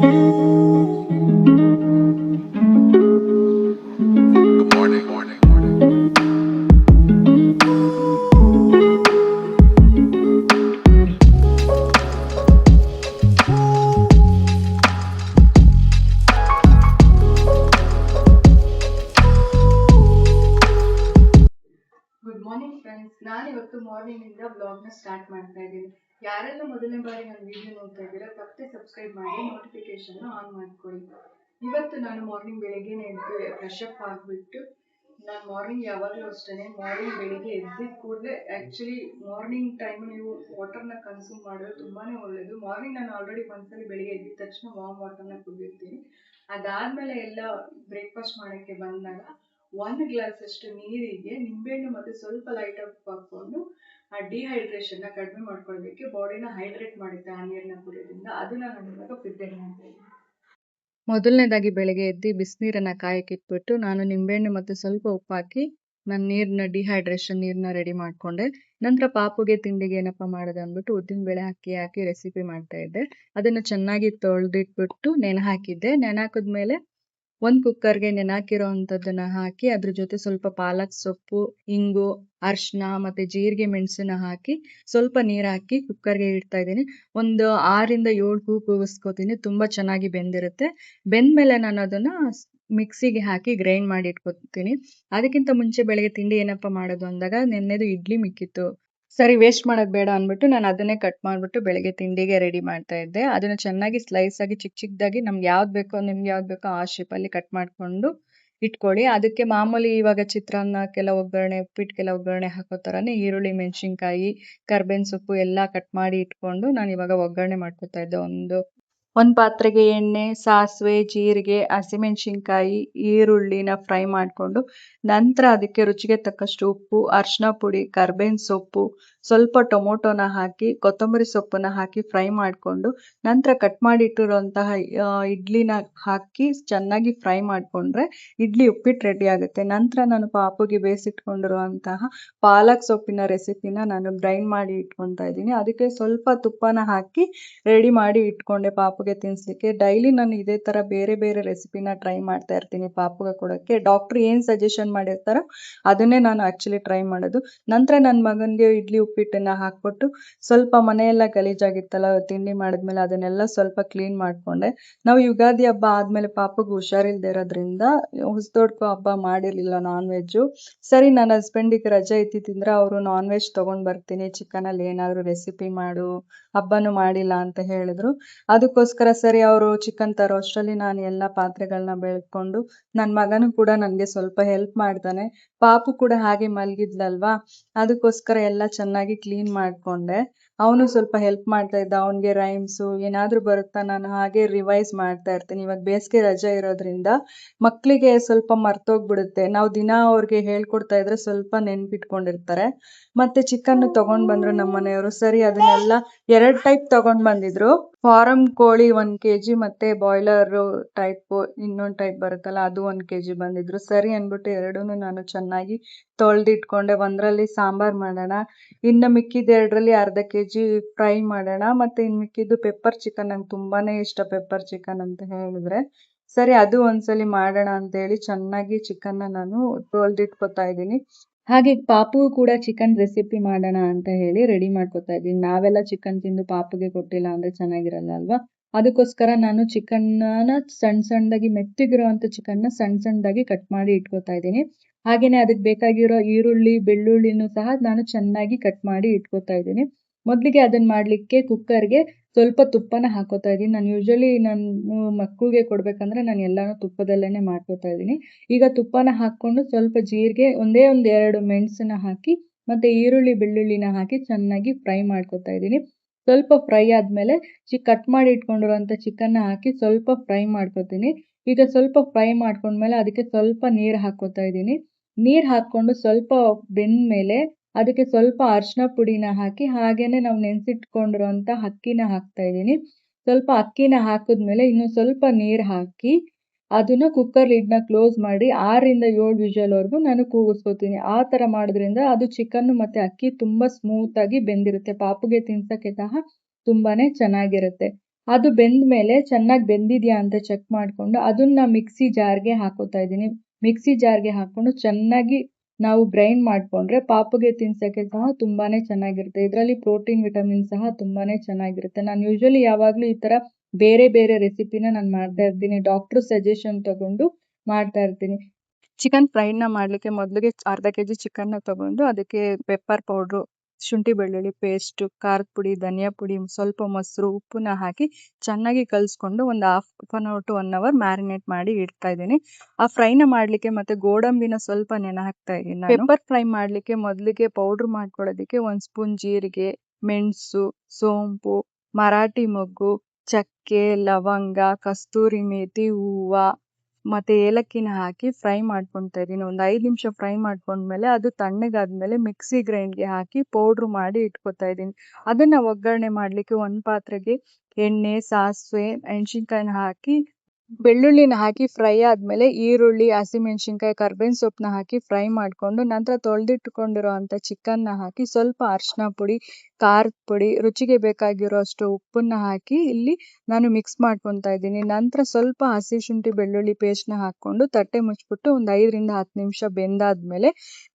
Good morning friends, ನಾನು ಇವತ್ತು morning ಇಂದ ವ್ಲಾಗ್ನ ಸ್ಟಾರ್ಟ್ ಮಾಡ್ತಾ ಇದ್ದೀನಿ. ಯಾರೆಲ್ಲ ಮೊದಲನೇ ಬಾರಿ ನನ್ನ ವಿಡಿಯೋ ನೋಡ್ತಾ ಇದ್ದೀರಾ ತಪ್ಪದೆ ಸಬ್ಸ್ಕ್ರೈಬ್ ಮಾಡಿ ನೋಟಿಫಿಕೇಶನ್ ಆನ್ ಮಾಡ್ಕೊಳ್ಳಿ. ಇವತ್ತು ನಾನು ಮಾರ್ನಿಂಗ್ ಬೆಳಗ್ಗೆನೇ ಎದ್ದು ಫ್ರೆಶ್ ಅಪ್ ಆಗಿಬಿಟ್ಟು, ನಾನು ಮಾರ್ನಿಂಗ್ ಯಾವಾಗಲೂ ಅಷ್ಟೇ ಮಾರ್ನಿಂಗ್ ಬೆಳಿಗ್ಗೆ ಎದ್ದಿದ ಕೂಡಲೇ ಆ್ಯಕ್ಚುಲಿ ಮಾರ್ನಿಂಗ್ ಟೈಮ್ ನೀವು ವಾಟರ್ನ ಕನ್ಸ್ಯೂಮ್ ಮಾಡಿದ್ರೆ ತುಂಬಾ ಒಳ್ಳೆಯದು. ಮಾರ್ನಿಂಗ್ ನಾನು ಆಲ್ರೆಡಿ ಒಂದ್ಸಲಿ ಬೆಳಿಗ್ಗೆ ಎದ್ದಿದ ತಕ್ಷಣ ವಾರ್ಮ್ ವಾಟರ್ನ ಕುಡಿದಿರ್ತೀನಿ. ಅದಾದಮೇಲೆ ಎಲ್ಲ ಬ್ರೇಕ್ಫಾಸ್ಟ್ ಮಾಡೋಕ್ಕೆ ಬಂದಾಗ 1 ಗ್ಲಾಸ್ ಅಷ್ಟು ನೀರಿಗೆ ನಿಂಬೆಹಣ್ಣು ಮತ್ತು ಸ್ವಲ್ಪ ಲೈಟಾಗಿ ಉಪ್ಪು ಹಾಕ್ಕೊಂಡು ಆ ಡಿಹೈಡ್ರೇಷನ್ನ ಕಡಿಮೆ ಮಾಡ್ಕೊಳ್ಳೋದಕ್ಕೆ, ಬಾಡಿನ ಹೈಡ್ರೇಟ್ ಮಾಡುತ್ತೆ ಆ ನೀರನ್ನ ಕುಡಿಯೋದ್ರಿಂದ. ಅದನ್ನು ನಾನು ಇವಾಗ ಪ್ರಿಪೇರ್ ಮಾಡ್ತೀನಿ. ಮೊದಲನೇದಾಗಿ ಬೆಳಗ್ಗೆ ಎದ್ದು ಬಿಸಿನೀರನ್ನು ಕಾಯಕ್ಕಿಟ್ಬಿಟ್ಟು ನಾನು ನಿಂಬೆಹಣ್ಣು ಮತ್ತು ಸ್ವಲ್ಪ ಉಪ್ಪು ಹಾಕಿ ನಾನು ನೀರನ್ನ ರೆಡಿ ಮಾಡಿಕೊಂಡೆ. ನಂತರ ಪಾಪುಗೆ ತಿಂಡಿಗೆ ಏನಪ್ಪ ಮಾಡೋದು ಅಂದ್ಬಿಟ್ಟು ಉದ್ದಿನಬೇಳೆ ಹಾಕಿ ರೆಸಿಪಿ ಮಾಡ್ತಾ ಇದ್ದೆ. ಅದನ್ನು ಚೆನ್ನಾಗಿ ತೊಳೆದಿಟ್ಬಿಟ್ಟು ನೆನೆ ಹಾಕಿದ್ದೆ. ನೆನೆ ಹಾಕಿದ್ಮೇಲೆ ಒಂದು ಕುಕ್ಕರ್ಗೆ ನೆನಾಕಿರೋ ಅಂಥದ್ದನ್ನು ಹಾಕಿ ಅದ್ರ ಜೊತೆ ಸ್ವಲ್ಪ ಪಾಲಕ್ ಸೊಪ್ಪು, ಇಂಗು, ಅರಿಶಿನ ಮತ್ತು ಜೀರಿಗೆ ಮೆಣಸನ್ನ ಹಾಕಿ ಸ್ವಲ್ಪ ನೀರು ಹಾಕಿ ಕುಕ್ಕರ್ಗೆ ಇಡ್ತಾ ಇದ್ದೀನಿ. ಒಂದು 6ರಿಂದ 7 ಕೂಗಿಸ್ಕೊತೀನಿ. ತುಂಬ ಚೆನ್ನಾಗಿ ಬೆಂದಿರುತ್ತೆ. ಬೆಂದಮೇಲೆ ನಾನು ಅದನ್ನು ಮಿಕ್ಸಿಗೆ ಹಾಕಿ ಗ್ರೈಂಡ್ ಮಾಡಿ ಇಟ್ಕೊತೀನಿ. ಅದಕ್ಕಿಂತ ಮುಂಚೆ ಬೆಳಗ್ಗೆ ತಿಂಡಿ ಏನಪ್ಪ ಮಾಡೋದು ಅಂದಾಗ ನೆನ್ನೆದು ಇಡ್ಲಿ ಮಿಕ್ಕಿತ್ತು. ಸರಿ, ವೇಸ್ಟ್ ಮಾಡೋದು ಬೇಡ ಅಂದ್ಬಿಟ್ಟು ನಾನು ಅದನ್ನೇ ಕಟ್ ಮಾಡಿಬಿಟ್ಟು ಬೆಳಗ್ಗೆ ತಿಂಡಿಗೆ ರೆಡಿ ಮಾಡ್ತಾ ಇದ್ದೆ. ಅದನ್ನು ಚೆನ್ನಾಗಿ ಸ್ಲೈಸ್ ಆಗಿ ಚಿಕ್ಕದಾಗಿ ನಿಮ್ಗೆ ಯಾವ್ದು ಬೇಕೋ ಆ ಶೇಪಲ್ಲಿ ಕಟ್ ಮಾಡಿಕೊಂಡು ಇಟ್ಕೊಳ್ಳಿ. ಅದಕ್ಕೆ ಮಾಮೂಲಿ ಇವಾಗ ಚಿತ್ರಾನ್ನಕ್ಕೆಲ್ಲ ಒಗ್ಗರಣೆ, ಉಪ್ಪಿಟ್ಟಿಗೆಲ್ಲ ಒಗ್ಗರಣೆ ಹಾಕೋ ಥರನೇ ಈರುಳ್ಳಿ, ಮೆಣಸಿನ್ಕಾಯಿ, ಕರ್ಬೇವಿನ ಸೊಪ್ಪು ಎಲ್ಲ ಕಟ್ ಮಾಡಿ ಇಟ್ಕೊಂಡು ನಾನು ಇವಾಗ ಒಗ್ಗರಣೆ ಮಾಡ್ಕೊತಾ ಇದ್ದೆ. ಒಂದು ಪಾತ್ರೆಗೆ ಎಣ್ಣೆ, ಸಾಸಿವೆ, ಜೀರಿಗೆ, ಹಸಿಮೆಣಸಿನ್ಕಾಯಿ, ಈರುಳ್ಳಿನ ಫ್ರೈ ಮಾಡಿಕೊಂಡು ನಂತರ ಅದಕ್ಕೆ ರುಚಿಗೆ ತಕ್ಕಷ್ಟು ಉಪ್ಪು, ಅರಿಶಿನ ಪುಡಿ, ಕರ್ಬೇವಿನ ಸೊಪ್ಪು, ಸ್ವಲ್ಪ ಟೊಮೊಟೊನ ಹಾಕಿ ಕೊತ್ತಂಬರಿ ಸೊಪ್ಪನ್ನ ಹಾಕಿ ಫ್ರೈ ಮಾಡಿಕೊಂಡು ನಂತರ ಕಟ್ ಮಾಡಿಟ್ಟಿರುವಂತಹ ಇಡ್ಲಿನ ಹಾಕಿ ಚೆನ್ನಾಗಿ ಫ್ರೈ ಮಾಡಿಕೊಂಡ್ರೆ ಇಡ್ಲಿ ಉಪ್ಪಿಟ್ಟು ರೆಡಿ ಆಗುತ್ತೆ. ನಂತರ ನಾನು ಪಾಪುಗೆ ಬೇಯಿಸಿಟ್ಕೊಂಡಿರುವಂತಹ ಪಾಲಕ್ ಸೊಪ್ಪಿನ ರೆಸಿಪಿನ ನಾನು ಗ್ರೈಂಡ್ ಮಾಡಿ ಇಟ್ಕೊತಾ ಇದ್ದೀನಿ. ಅದಕ್ಕೆ ಸ್ವಲ್ಪ ತುಪ್ಪನ ಹಾಕಿ ರೆಡಿ ಮಾಡಿ ಇಟ್ಕೊಂಡೆ ಪಾಪುಗೆ ತಿನ್ನಿಸ್ಲಿಕ್ಕೆ. ಡೈಲಿ ನಾನು ಇದೇ ಥರ ಬೇರೆ ಬೇರೆ ರೆಸಿಪಿನ ಟ್ರೈ ಮಾಡ್ತಾ ಇರ್ತೀನಿ ಪಾಪುಗೆ ಕೊಡೋಕ್ಕೆ. ಡಾಕ್ಟ್ರು ಏನು ಸಜೆಷನ್ ಮಾಡಿರ್ತಾರೋ ಅದನ್ನೇ ನಾನು ಆ್ಯಕ್ಚುಲಿ ಟ್ರೈ ಮಾಡೋದು. ನಂತರ ನನ್ನ ಮಗನಿಗೆ ಇಡ್ಲಿ ಉಪ್ಪಿಟ್ಟನ್ನು ಹಾಕ್ಬಿಟ್ಟು ಸ್ವಲ್ಪ ಮನೆಯೆಲ್ಲ ಗಲೀಜಾಗಿತ್ತಲ್ಲ ತಿಂಡಿ ಮಾಡಿದ್ಮೇಲೆ ಅದನ್ನೆಲ್ಲ ಸ್ವಲ್ಪ ಕ್ಲೀನ್ ಮಾಡಿಕೊಂಡೆ. ನಾವು ಯುಗಾದಿ ಹಬ್ಬ ಆದಮೇಲೆ ಪಾಪುಗೆ ಹುಷಾರಿಲ್ಲದೆ ಇರೋದ್ರಿಂದ ಹೊಸದೊಡ್ಕೋ ಹಬ್ಬ ಮಾಡಿರಲಿಲ್ಲ ನಾನ್ ವೆಜ್ಜು. ಸರಿ, ನನ್ನ ಹಸ್ಬೆಂಡಿಗೆ ರಜೆ ಇದ್ದಿದ್ದಿಂದ ಅವರು ನಾನ್ ವೆಜ್ ತೊಗೊಂಡು ಬರ್ತೀನಿ, ಚಿಕನಲ್ಲಿ ಏನಾದರೂ ರೆಸಿಪಿ ಮಾಡು, ಹಬ್ಬನೂ ಮಾಡಿಲ್ಲ ಅಂತ ಹೇಳಿದ್ರು. ಅದಕ್ಕೋಸ್ಕರ ಸರಿ ಅವರು ಚಿಕನ್ ತರೋ ಅಷ್ಟರಲ್ಲಿ ನಾನು ಎಲ್ಲ ಪಾತ್ರೆಗಳನ್ನ ಬೆಳ್ಕೊಂಡು ನನ್ನ ಮಗನೂ ಕೂಡ ನನಗೆ ಸ್ವಲ್ಪ ಹೆಲ್ಪ್ ಮಾಡ್ತಾನೆ. ಪಾಪು ಕೂಡ ಹಾಗೆ ಮಲಗಿದ್ಲಲ್ವಾ, ಅದಕ್ಕೋಸ್ಕರ ಎಲ್ಲ ಚೆನ್ನಾಗಿ ಕ್ಲೀನ್ ಮಾಡಿಕೊಂಡೆ. ಅವನು ಸ್ವಲ್ಪ ಹೆಲ್ಪ್ ಮಾಡ್ತಾ ಇದ್ದ. ಅವನಿಗೆ ರೈಮ್ಸು ಏನಾದರೂ ಬರುತ್ತಾ ನಾನು ಹಾಗೆ ರಿವೈಸ್ ಮಾಡ್ತಾ ಇರ್ತೀನಿ. ಇವಾಗ ಬೇಸಿಗೆ ರಜೆ ಇರೋದ್ರಿಂದ ಮಕ್ಕಳಿಗೆ ಸ್ವಲ್ಪ ಮರ್ತೋಗ್ಬಿಡುತ್ತೆ. ನಾವು ದಿನ ಅವ್ರಿಗೆ ಹೇಳ್ಕೊಡ್ತಾ ಇದ್ರೆ ಸ್ವಲ್ಪ ನೆನ್ಪಿಟ್ಕೊಂಡಿರ್ತಾರೆ. ಮತ್ತು ಚಿಕನ್ನು ತೊಗೊಂಡು ಬಂದರು ನಮ್ಮ ಮನೆಯವರು. ಸರಿ, ಅದನ್ನೆಲ್ಲ 2 ಟೈಪ್ ತೊಗೊಂಡು ಬಂದಿದ್ರು. ಫಾರಂ ಕೋಳಿ 1 kg ಮತ್ತು ಬಾಯ್ಲರು ಟೈಪು ಇನ್ನೊಂದು ಟೈಪ್ ಬರುತ್ತಲ್ಲ ಅದು 1 kg ಬಂದಿದ್ರು. ಸರಿ ಅಂದ್ಬಿಟ್ಟು ಎರಡನ್ನೂ ನಾನು ಚೆನ್ನಾಗಿ ತೊಳೆದಿಟ್ಕೊಂಡೆ. ಒಂದರಲ್ಲಿ ಸಾಂಬಾರು ಮಾಡೋಣ, ಇನ್ನು ಮಿಕ್ಕಿದ 2ರಲ್ಲಿ ಅರ್ಧ kg ಫ್ರೈ ಮಾಡೋಣ, ಮತ್ತು ಇನ್ನು ಮಿಕ್ಕಿದ್ದು ಪೆಪ್ಪರ್ ಚಿಕನ್. ನಂಗೆ ತುಂಬಾ ಇಷ್ಟ ಪೆಪ್ಪರ್ ಚಿಕನ್ ಅಂತ ಹೇಳಿದ್ರೆ. ಸರಿ, ಅದು ಒಂದ್ಸಲಿ ಮಾಡೋಣ ಅಂತೇಳಿ ಚೆನ್ನಾಗಿ ಚಿಕನ್ನ ನಾನು ತೊಳೆದಿಟ್ಕೊತಾ ಇದ್ದೀನಿ. ಹಾಗೆ ಪಾಪುಗೂ ಕೂಡ ಚಿಕನ್ ರೆಸಿಪಿ ಮಾಡೋಣ ಅಂತ ಹೇಳಿ ರೆಡಿ ಮಾಡ್ಕೊತಾ ಇದ್ದೀನಿ. ನಾವೆಲ್ಲ ಚಿಕನ್ ತಿಂದು ಪಾಪುಗೆ ಕೊಟ್ಟಿಲ್ಲ ಅಂದರೆ ಚೆನ್ನಾಗಿರಲ್ಲ ಅಲ್ವಾ. ಅದಕ್ಕೋಸ್ಕರ ನಾನು ಚಿಕನ್ನ ಸಣ್ಣದಾಗಿ ಮೆತ್ತಗಿರೋವಂಥ ಚಿಕನ್ನ ಸಣ್ಣದಾಗಿ ಕಟ್ ಮಾಡಿ ಇಟ್ಕೊತಾ ಇದ್ದೀನಿ. ಹಾಗೆಯೇ ಅದಕ್ಕೆ ಬೇಕಾಗಿರೋ ಈರುಳ್ಳಿ, ಬೆಳ್ಳುಳ್ಳಿನೂ ಸಹ ನಾನು ಚೆನ್ನಾಗಿ ಕಟ್ ಮಾಡಿ ಇಟ್ಕೊತಾ ಇದ್ದೀನಿ. ಮೊದಲಿಗೆ ಅದನ್ನು ಮಾಡಲಿಕ್ಕೆ ಕುಕ್ಕರ್ಗೆ ಸ್ವಲ್ಪ ತುಪ್ಪನ ಹಾಕೋತಾ ಇದ್ದೀನಿ. ನಾನು ಯೂಶ್ವಲಿ ನಾನು ಮಕ್ಕಳಿಗೆ ಕೊಡಬೇಕಂದ್ರೆ ನಾನು ಎಲ್ಲನೂ ತುಪ್ಪದಲ್ಲೇ ಮಾಡ್ಕೊತಾ ಇದ್ದೀನಿ. ಈಗ ತುಪ್ಪನ ಹಾಕ್ಕೊಂಡು ಸ್ವಲ್ಪ ಜೀರಿಗೆ, ಒಂದೇ 2 ಮೆಣಸನ್ನ ಹಾಕಿ ಮತ್ತು ಈರುಳ್ಳಿ, ಬೆಳ್ಳುಳ್ಳಿನ ಹಾಕಿ ಚೆನ್ನಾಗಿ ಫ್ರೈ ಮಾಡ್ಕೊತಾ ಇದ್ದೀನಿ. ಸ್ವಲ್ಪ ಫ್ರೈ ಆದಮೇಲೆ ಕಟ್ ಮಾಡಿ ಇಟ್ಕೊಂಡಿರುವಂಥ ಚಿಕನ್ನ ಹಾಕಿ ಸ್ವಲ್ಪ ಫ್ರೈ ಮಾಡ್ಕೊತೀನಿ. ಈಗ ಸ್ವಲ್ಪ ಫ್ರೈ ಮಾಡ್ಕೊಂಡ್ಮೇಲೆ ಅದಕ್ಕೆ ಸ್ವಲ್ಪ ನೀರು ಹಾಕ್ಕೊತಾ ಇದ್ದೀನಿ. ನೀರು ಹಾಕ್ಕೊಂಡು ಸ್ವಲ್ಪ ಬೆಂದಮೇಲೆ ಅದಕ್ಕೆ ಸ್ವಲ್ಪ ಅರಿಶಿನ ಪುಡಿನ ಹಾಕಿ ಹಾಗೆಯೇ ನಾವು ನೆನೆಸಿಟ್ಕೊಂಡಿರೋಂಥ ಅಕ್ಕಿನ ಹಾಕ್ತಾ ಇದ್ದೀನಿ. ಸ್ವಲ್ಪ ಅಕ್ಕಿನ ಹಾಕಿದ್ಮೇಲೆ ಇನ್ನೂ ಸ್ವಲ್ಪ ನೀರು ಹಾಕಿ ಅದನ್ನು ಕುಕ್ಕರ್ ಲಿಡ್ನ ಕ್ಲೋಸ್ ಮಾಡಿ 6ರಿಂದ 7 ವಿಷಲ್ವರೆಗೂ ನಾನು ಕೂಗಿಸ್ಕೊತೀನಿ. ಆ ಥರ ಮಾಡೋದ್ರಿಂದ ಅದು ಚಿಕನ್ನು ಮತ್ತು ಅಕ್ಕಿ ತುಂಬ ಸ್ಮೂತಾಗಿ ಬೆಂದಿರುತ್ತೆ. ಪಾಪುಗೆ ತಿನ್ಸೋಕ್ಕೆ ಸಹ ತುಂಬಾ ಚೆನ್ನಾಗಿರುತ್ತೆ. ಅದು ಬೆಂದ ಮೇಲೆ ಚೆನ್ನಾಗಿ ಬೆಂದಿದೆಯಾ ಅಂತ ಚೆಕ್ ಮಾಡಿಕೊಂಡು ಅದನ್ನ ಮಿಕ್ಸಿ ಜಾರ್ಗೆ ಹಾಕೋತಾ ಇದ್ದೀನಿ. ಮಿಕ್ಸಿ ಜಾರ್ಗೆ ಹಾಕೊಂಡು ಚೆನ್ನಾಗಿ ನಾವು ಗ್ರೈಂಡ್ ಮಾಡಿಕೊಂಡ್ರೆ ಪಾಪುಗೆ ತಿನ್ಸೋಕ್ಕೆ ಸಹ ತುಂಬಾನೇ ಚೆನ್ನಾಗಿರುತ್ತೆ. ಇದರಲ್ಲಿ ಪ್ರೋಟೀನ್ ವಿಟಮಿನ್ ಸಹ ತುಂಬಾನೇ ಚೆನ್ನಾಗಿರುತ್ತೆ. ನಾನು ಯೂಶಲಿ ಯಾವಾಗಲೂ ಈ ಥರ ಬೇರೆ ಬೇರೆ ರೆಸಿಪಿನ ನಾನು ಮಾಡ್ತಾ ಇರ್ತೀನಿ. ಡಾಕ್ಟ್ರ್ ಸಜೆಷನ್ ತಗೊಂಡು ಮಾಡ್ತಾ ಇರ್ತೀನಿ. ಚಿಕನ್ ಫ್ರೈನ ಮಾಡಲಿಕ್ಕೆ ಮೊದಲಿಗೆ ಅರ್ಧ ಕೆಜಿ ಚಿಕನ್ನ ತಗೊಂಡು ಅದಕ್ಕೆ ಪೆಪ್ಪರ್ ಪೌಡ್ರು, ಶುಂಠಿ ಬೆಳ್ಳುಳ್ಳಿ ಪೇಸ್ಟು, ಖಾರದ ಪುಡಿ, ಧನಿಯಾ ಪುಡಿ, ಸ್ವಲ್ಪ ಮೊಸರು, ಉಪ್ಪನ್ನ ಹಾಕಿ ಚೆನ್ನಾಗಿ ಕಲಿಸ್ಕೊಂಡು ಒಂದು half an hour to 1 hour marinate ಮಾಡಿ ಇಡ್ತಾ ಇದ್ದೀನಿ. ಆ ಫ್ರೈನ ಮಾಡಲಿಕ್ಕೆ ಮತ್ತೆ ಗೋಡಂಬಿನ ಸ್ವಲ್ಪ ನೆನೆ ಹಾಕ್ತಾ ಇದ್ದೀನಿ ನಾನು. ಪೆಪ್ಪರ್ ಫ್ರೈ ಮಾಡಲಿಕ್ಕೆ ಮೊದಲಿಗೆ ಪೌಡ್ರ್ ಮಾಡ್ಕೊಳ್ಳೋದಕ್ಕೆ 1 ಸ್ಪೂನ್ ಜೀರಿಗೆ, ಮೆಣಸು, ಸೋಂಪು, ಮರಾಠಿ ಮೊಗ್ಗು, ಚಕ್ಕೆ, ಲವಂಗ, ಕಸ್ತೂರಿ ಮೇಥಿ, ಹೂವು ಮತ್ತು ಏಲಕ್ಕಿನ ಹಾಕಿ ಫ್ರೈ ಮಾಡ್ಕೊತಾ ಇದ್ದೀನಿ. ಒಂದು 5 ನಿಮಿಷ ಫ್ರೈ ಮಾಡ್ಕೊಂಡ್ಮೇಲೆ ಅದು ತಣ್ಣಗಾದ್ಮೇಲೆ ಮಿಕ್ಸಿ ಗ್ರೈಂಡ್ಗೆ ಹಾಕಿ ಪೌಡ್ರ್ ಮಾಡಿ ಇಟ್ಕೊತಾ ಇದ್ದೀನಿ. ಅದನ್ನು ಒಗ್ಗರಣೆ ಮಾಡಲಿಕ್ಕೆ ಒಂದು ಪಾತ್ರೆಗೆ ಎಣ್ಣೆ, ಸಾಸಿವೆ, ಮೆಣಸಿನ್ಕಾಯಿನ ಹಾಕಿ ಬೆಳ್ಳುಳ್ಳಿನ ಹಾಕಿ ಫ್ರೈ ಆದಮೇಲೆ ಈರುಳ್ಳಿ, ಹಸಿಮೆಣಸಿನ್ಕಾಯಿ, ಕರ್ಬೇವಿನ ಸೊಪ್ಪನ್ನ ಹಾಕಿ ಫ್ರೈ ಮಾಡಿಕೊಂಡು ನಂತರ ತೊಳೆದಿಟ್ಕೊಂಡಿರೋ ಅಂಥ ಚಿಕನ್ನ ಹಾಕಿ ಸ್ವಲ್ಪ ಅರಿಶಿನ ಪುಡಿ, ಖಾರದ ಪುಡಿ, ರುಚಿಗೆ ಬೇಕಾಗಿರೋ ಅಷ್ಟು ಉಪ್ಪನ್ನ ಹಾಕಿ ಇಲ್ಲಿ ನಾನು ಮಿಕ್ಸ್ ಮಾಡ್ಕೊತಾ ಇದ್ದೀನಿ. ನಂತರ ಸ್ವಲ್ಪ ಹಸಿ ಶುಂಠಿ ಬೆಳ್ಳುಳ್ಳಿ ಪೇಸ್ಟ್ನ ಹಾಕ್ಕೊಂಡು ತಟ್ಟೆ ಮುಚ್ಚಿಬಿಟ್ಟು ಒಂದು 5ರಿಂದ 10 ನಿಮಿಷ ಬೆಂದಾದ್ಮೇಲೆ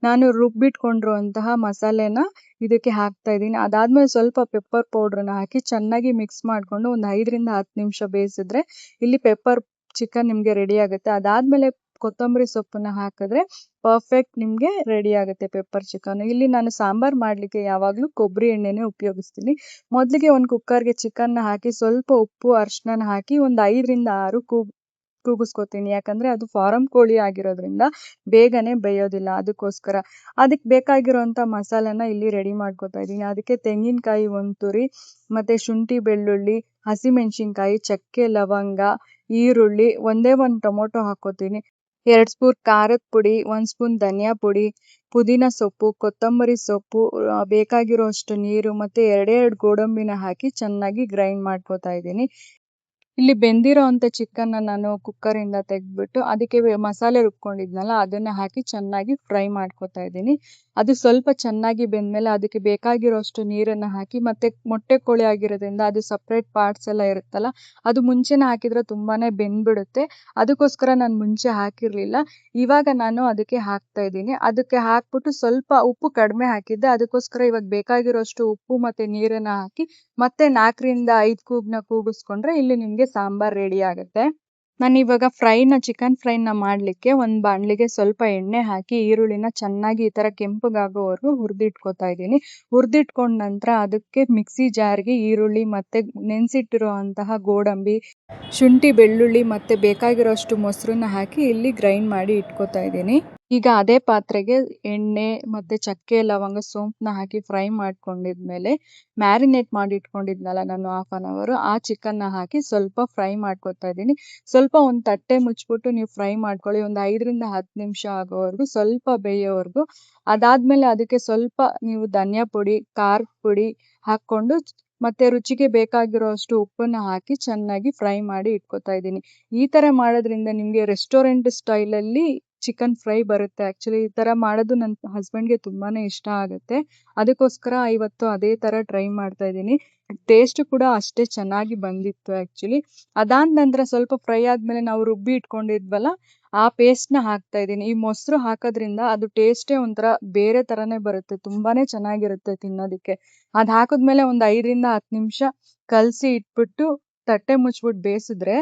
ನಾನು ರುಬ್ಬಿಟ್ಕೊಂಡಿರುವಂತಹ ಮಸಾಲೆನ ಇದಕ್ಕೆ ಹಾಕ್ತಾ ಇದ್ದೀನಿ. ಅದಾದಮೇಲೆ ಸ್ವಲ್ಪ ಪೆಪ್ಪರ್ ಪೌಡ್ರನ್ನ ಹಾಕಿ ಚೆನ್ನಾಗಿ ಮಿಕ್ಸ್ ಮಾಡಿಕೊಂಡು ಒಂದು 5ರಿಂದ 10 ನಿಮಿಷ ಬೇಯಿಸಿದ್ರೆ ಇಲ್ಲಿ ಪೆಪ್ಪರ್ ಚಿಕನ್ ನಿಮಗೆ ರೆಡಿ ಆಗುತ್ತೆ. ಅದಾದಮೇಲೆ ಕೊತ್ತಂಬರಿ ಸೊಪ್ಪನ್ನ ಹಾಕಿದ್ರೆ ಪರ್ಫೆಕ್ಟ್ ನಿಮಗೆ ರೆಡಿ ಆಗುತ್ತೆ ಪೆಪ್ಪರ್ ಚಿಕನ್. ಇಲ್ಲಿ ನಾನು ಸಾಂಬಾರು ಮಾಡಲಿಕ್ಕೆ ಯಾವಾಗಲೂ ಕೊಬ್ಬರಿ ಎಣ್ಣೆನೇ ಉಪಯೋಗಿಸ್ತೀನಿ. ಮೊದಲಿಗೆ ಒಂದು ಕುಕ್ಕರ್ಗೆ ಚಿಕನ್ನ ಹಾಕಿ ಸ್ವಲ್ಪ ಉಪ್ಪು, ಅರಿಶಿನ ಹಾಕಿ ಒಂದು 5ರಿಂದ 6 ಕೂಗಿಸ್ಕೊತೀನಿ. ಯಾಕಂದರೆ ಅದು ಫಾರಮ್ ಕೋಳಿ ಆಗಿರೋದ್ರಿಂದ ಬೇಗನೆ ಬೇಯೋದಿಲ್ಲ, ಅದಕ್ಕೋಸ್ಕರ. ಅದಕ್ಕೆ ಬೇಕಾಗಿರೋಂಥ ಮಸಾಲೆನ ಇಲ್ಲಿ ರೆಡಿ ಮಾಡ್ಕೊತಾ ಇದ್ದೀನಿ. ಅದಕ್ಕೆ ತೆಂಗಿನಕಾಯಿ 1 ತುರಿ ಮತ್ತು ಶುಂಠಿ ಬೆಳ್ಳುಳ್ಳಿ, ಹಸಿಮೆಣಸಿನ್ಕಾಯಿ, ಚಕ್ಕೆ, ಲವಂಗ, ಈರುಳ್ಳಿ, ಒಂದೇ ಒಂದು ಟೊಮೊಟೊ ಹಾಕ್ಕೋತೀನಿ. 2 ಸ್ಪೂನ್ ಖಾರದ ಪುಡಿ, 1 ಸ್ಪೂನ್ ಧನಿಯಾ ಪುಡಿ, ಪುದೀನ ಸೊಪ್ಪು, ಕೊತ್ತಂಬರಿ ಸೊಪ್ಪು, ಬೇಕಾಗಿರೋ ಅಷ್ಟು ನೀರು ಮತ್ತು 2 ಗೋಡಂಬಿನ ಹಾಕಿ ಚೆನ್ನಾಗಿ ಗ್ರೈಂಡ್ ಮಾಡ್ಕೊತಾ ಇದ್ದೀನಿ. ಇಲ್ಲಿ ಬೆಂದಿರೋ ಅಂಥ ಚಿಕನ್ನ ನಾನು ಕುಕ್ಕರಿಂದ ತೆಗೆದ್ಬಿಟ್ಟು ಅದಕ್ಕೆ ಮಸಾಲೆ ರುಬ್ಕೊಂಡಿದ್ನಲ್ಲ ಅದನ್ನು ಹಾಕಿ ಚೆನ್ನಾಗಿ ಫ್ರೈ ಮಾಡ್ಕೊತಾ ಇದ್ದೀನಿ. ಅದು ಸ್ವಲ್ಪ ಚೆನ್ನಾಗಿ ಬೆಂದಮೇಲೆ ಅದಕ್ಕೆ ಬೇಕಾಗಿರೋಷ್ಟು ನೀರನ್ನು ಹಾಕಿ ಮತ್ತು ಮೊಟ್ಟೆ ಕೋಳಿ ಆಗಿರೋದ್ರಿಂದ ಅದು ಸಪ್ರೇಟ್ ಪಾರ್ಟ್ಸ್ ಎಲ್ಲ ಇರುತ್ತಲ್ಲ, ಅದು ಮುಂಚೆನೇ ಹಾಕಿದರೆ ತುಂಬಾ ಬೆಂದ್ಬಿಡುತ್ತೆ. ಅದಕ್ಕೋಸ್ಕರ ನಾನು ಮುಂಚೆ ಹಾಕಿರಲಿಲ್ಲ. ಇವಾಗ ನಾನು ಅದಕ್ಕೆ ಹಾಕ್ತಾ ಇದ್ದೀನಿ. ಅದಕ್ಕೆ ಹಾಕ್ಬಿಟ್ಟು ಸ್ವಲ್ಪ ಉಪ್ಪು ಕಡಿಮೆ ಹಾಕಿದ್ದೆ, ಅದಕ್ಕೋಸ್ಕರ ಇವಾಗ ಬೇಕಾಗಿರೋಷ್ಟು ಉಪ್ಪು ಮತ್ತು ನೀರನ್ನು ಹಾಕಿ ಮತ್ತೆ 4ರಿಂದ 5 ಕೂಗನ್ನ ಕೂಗಿಸ್ಕೊಂಡ್ರೆ ಇಲ್ಲಿ ನಿಮಗೆ ಸಾಂಬಾರು ರೆಡಿ ಆಗುತ್ತೆ. ನಾನಿವಾಗ ಚಿಕನ್ ಫ್ರೈನ ಮಾಡಲಿಕ್ಕೆ ಒಂದು ಬಾಣಲಿಗೆ ಸ್ವಲ್ಪ ಎಣ್ಣೆ ಹಾಕಿ ಈರುಳ್ಳಿನ ಚೆನ್ನಾಗಿ ಈ ಥರ ಕೆಂಪಗಾಗೋವರೆಗೂ ಹುರಿದಿಟ್ಕೊತಾ ಇದ್ದೀನಿ. ಹುರಿದಿಟ್ಕೊಂಡ ನಂತರ ಅದಕ್ಕೆ ಮಿಕ್ಸಿ ಜಾರ್ಗೆ ಈರುಳ್ಳಿ ಮತ್ತು ನೆನೆಸಿಟ್ಟಿರೋ ಅಂತಹ ಗೋಡಂಬಿ, ಶುಂಠಿ ಬೆಳ್ಳುಳ್ಳಿ ಮತ್ತು ಬೇಕಾಗಿರೋಷ್ಟು ಮೊಸರನ್ನ ಹಾಕಿ ಇಲ್ಲಿ ಗ್ರೈಂಡ್ ಮಾಡಿ ಇಟ್ಕೊತಾ ಇದ್ದೀನಿ. ಈಗ ಅದೇ ಪಾತ್ರೆಗೆ ಎಣ್ಣೆ ಮತ್ತು ಚಕ್ಕೆ, ಲವಂಗ, ಸೋಂಪನ್ನ ಹಾಕಿ ಫ್ರೈ ಮಾಡ್ಕೊಂಡಿದ್ಮೇಲೆ ಮ್ಯಾರಿನೇಟ್ ಮಾಡಿ ಇಟ್ಕೊಂಡಿದ್ನಲ್ಲ ನಾನು ಹಾಫ್ ಅನ್ ಅವರು, ಆ ಚಿಕನ್ನ ಹಾಕಿ ಸ್ವಲ್ಪ ಫ್ರೈ ಮಾಡ್ಕೊತಾ ಇದ್ದೀನಿ. ಸ್ವಲ್ಪ ಒಂದು ತಟ್ಟೆ ಮುಚ್ಚಿಬಿಟ್ಟು ನೀವು ಫ್ರೈ ಮಾಡ್ಕೊಳ್ಳಿ. ಒಂದು 5ರಿಂದ 10 ನಿಮಿಷ ಆಗೋವರೆಗೂ, ಸ್ವಲ್ಪ ಬೇಯೋವರೆಗೂ. ಅದಾದಮೇಲೆ ಅದಕ್ಕೆ ಸ್ವಲ್ಪ ನೀವು ಧನಿಯಾ ಪುಡಿ, ಖಾರದ ಪುಡಿ ಹಾಕ್ಕೊಂಡು ಮತ್ತು ರುಚಿಗೆ ಬೇಕಾಗಿರೋ ಅಷ್ಟು ಉಪ್ಪನ್ನು ಹಾಕಿ ಚೆನ್ನಾಗಿ ಫ್ರೈ ಮಾಡಿ ಇಟ್ಕೊತಾ ಇದ್ದೀನಿ. ಈ ಥರ ಮಾಡೋದ್ರಿಂದ ನಿಮಗೆ ರೆಸ್ಟೋರೆಂಟ್ ಸ್ಟೈಲಲ್ಲಿ ಚಿಕನ್ ಫ್ರೈ ಬರುತ್ತೆ. ಆ್ಯಕ್ಚುಲಿ ಈ ಥರ ಮಾಡೋದು ನನ್ನ ಹಸ್ಬೆಂಡ್ಗೆ ತುಂಬಾ ಇಷ್ಟ ಆಗುತ್ತೆ. ಅದಕ್ಕೋಸ್ಕರ ಇವತ್ತು ಅದೇ ಥರ ಟ್ರೈ ಮಾಡ್ತಾ ಇದ್ದೀನಿ. ಟೇಸ್ಟ್ ಕೂಡ ಅಷ್ಟೇ ಚೆನ್ನಾಗಿ ಬಂದಿತ್ತು ಆ್ಯಕ್ಚುಲಿ. ಅದಾದ ನಂತರ ಸ್ವಲ್ಪ ಫ್ರೈ ಆದಮೇಲೆ ನಾವು ರುಬ್ಬಿ ಇಟ್ಕೊಂಡಿದ್ವಲ್ಲ ಆ ಪೇಸ್ಟ್ನ ಹಾಕ್ತಾ ಇದ್ದೀನಿ. ಈ ಮೊಸರು ಹಾಕೋದ್ರಿಂದ ಅದು ಟೇಸ್ಟೇ ಒಂಥರ ಬೇರೆ ಥರನೇ ಬರುತ್ತೆ, ತುಂಬಾ ಚೆನ್ನಾಗಿರುತ್ತೆ ತಿನ್ನೋದಕ್ಕೆ. ಅದು ಹಾಕಿದ್ಮೇಲೆ ಒಂದು 5ರಿಂದ 10 ನಿಮಿಷ ಕಲಸಿ ಇಟ್ಬಿಟ್ಟು ತಟ್ಟೆ ಮುಚ್ಚಿಬಿಟ್ಟು ಬೇಯಿಸಿದ್ರೆ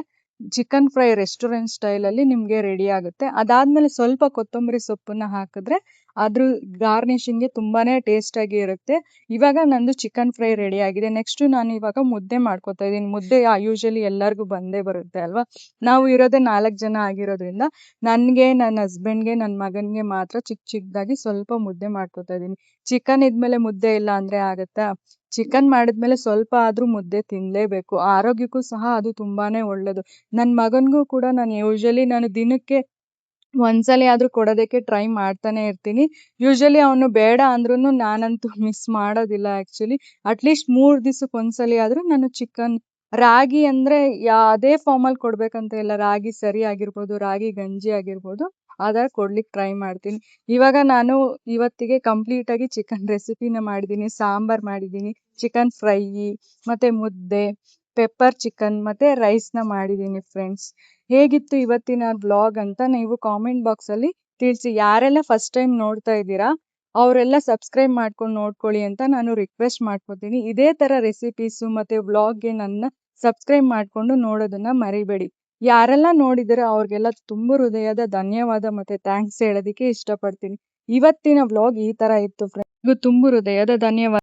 ಚಿಕನ್ ಫ್ರೈ ರೆಸ್ಟೋರೆಂಟ್ ಸ್ಟೈಲಲ್ಲಿ ನಿಮಗೆ ರೆಡಿ ಆಗುತ್ತೆ. ಅದಾದಮೇಲೆ ಸ್ವಲ್ಪ ಕೊತ್ತಂಬರಿ ಸೊಪ್ಪನ್ನು ಹಾಕಿದ್ರೆ ಅದ್ರ ಗಾರ್ನಿಷಿಂಗ್ಗೆ ತುಂಬಾ ಟೇಸ್ಟಾಗಿ ಇರುತ್ತೆ. ಇವಾಗ ನಂದು ಚಿಕನ್ ಫ್ರೈ ರೆಡಿ ಆಗಿದೆ. ನೆಕ್ಸ್ಟು ನಾನು ಇವಾಗ ಮುದ್ದೆ ಮಾಡ್ಕೊತಾ ಇದ್ದೀನಿ. ಮುದ್ದೆ ಯೂಶಲಿ ಎಲ್ಲರಿಗೂ ಬಂದೇ ಬರುತ್ತೆ ಅಲ್ವಾ. ನಾವು ಇರೋದೇ 4 ಜನ ಆಗಿರೋದ್ರಿಂದ ನನಗೆ, ನನ್ನ ಹಸ್ಬೆಂಡ್ಗೆ, ನನ್ನ ಮಗನಿಗೆ ಮಾತ್ರ ಚಿಕ್ಕದಾಗಿ ಸ್ವಲ್ಪ ಮುದ್ದೆ ಮಾಡ್ಕೊತಾ ಇದ್ದೀನಿ. ಚಿಕನ್ ಇದ್ಮೇಲೆ ಮುದ್ದೆ ಇಲ್ಲ ಅಂದರೆ ಆಗುತ್ತಾ? ಚಿಕನ್ ಮಾಡಿದ್ಮೇಲೆ ಸ್ವಲ್ಪ ಆದರೂ ಮುದ್ದೆ ತಿನ್ನಲೇಬೇಕು. ಆರೋಗ್ಯಕ್ಕೂ ಸಹ ಅದು ತುಂಬಾ ಒಳ್ಳೆಯದು. ನನ್ನ ಮಗನಿಗೂ ಕೂಡ ನಾನು ದಿನಕ್ಕೆ ಒಂದ್ಸಲ ಆದರೂ ಕೊಡೋದಕ್ಕೆ ಟ್ರೈ ಮಾಡ್ತಾನೆ ಇರ್ತೀನಿ. ಯೂಶಲಿ ಅವನು ಬೇಡ ಅಂದ್ರೂ ನಾನಂತೂ ಮಿಸ್ ಮಾಡೋದಿಲ್ಲ ಆ್ಯಕ್ಚುಲಿ. ಅಟ್ಲೀಸ್ಟ್ 3 ದಿವಸಕ್ಕೆ ಒಂದ್ಸಲ ಆದರೂ ನಾನು ಚಿಕನ್, ರಾಗಿ ಅಂದರೆ ಯಾವುದೇ ಫಾರ್ಮಲ್ಲಿ ಕೊಡಬೇಕಂತ ಇಲ್ಲ, ರಾಗಿ ಸರಿ ಆಗಿರ್ಬೋದು, ರಾಗಿ ಗಂಜಿ ಆಗಿರ್ಬೋದು, ಆದಾಗ ಕೊಡ್ಲಿಕ್ಕೆ ಟ್ರೈ ಮಾಡ್ತೀನಿ. ಇವಾಗ ನಾನು ಇವತ್ತಿಗೆ ಕಂಪ್ಲೀಟಾಗಿ ಚಿಕನ್ ರೆಸಿಪಿನ ಮಾಡಿದ್ದೀನಿ, ಸಾಂಬಾರು ಮಾಡಿದ್ದೀನಿ, ಚಿಕನ್ ಫ್ರೈ ಮತ್ತು ಮುದ್ದೆ ಪೆಪ್ಪರ್ ಚಿಕನ್ ಮತ್ತು ರೈಸ್ನ ಮಾಡಿದ್ದೀನಿ ಫ್ರೆಂಡ್ಸ್. ಹೇಗಿತ್ತು ಇವತ್ತಿನ ಬ್ಲಾಗ್ ಅಂತ ನೀವು ಕಾಮೆಂಟ್ ಬಾಕ್ಸಲ್ಲಿ ತಿಳಿಸಿ. ಯಾರೆಲ್ಲ ಫಸ್ಟ್ ಟೈಮ್ ನೋಡ್ತಾ ಇದ್ದೀರಾ ಅವರೆಲ್ಲ ಸಬ್ಸ್ಕ್ರೈಬ್ ಮಾಡ್ಕೊಂಡು ನೋಡ್ಕೊಳ್ಳಿ ಅಂತ ನಾನು ರಿಕ್ವೆಸ್ಟ್ ಮಾಡ್ಕೊತೀನಿ. ಇದೇ ಥರ ರೆಸಿಪೀಸು ಮತ್ತು ವ್ಲಾಗ್ಗೆ ನನ್ನ ಸಬ್ಸ್ಕ್ರೈಬ್ ಮಾಡಿಕೊಂಡು ನೋಡೋದನ್ನು ಮರಿಬೇಡಿ. ಯಾರೆಲ್ಲ ನೋಡಿದರೆ ಅವ್ರಿಗೆಲ್ಲ ತುಂಬ ಹೃದಯದ ಧನ್ಯವಾದ ಮತ್ತು ಥ್ಯಾಂಕ್ಸ್ ಹೇಳೋದಕ್ಕೆ ಇಷ್ಟಪಡ್ತೀನಿ. ಇವತ್ತಿನ ವ್ಲಾಗ್ ಈ ಥರ ಇತ್ತು ಫ್ರೆಂಡ್ಸ್. ತುಂಬ ಹೃದಯದ ಧನ್ಯವಾದ.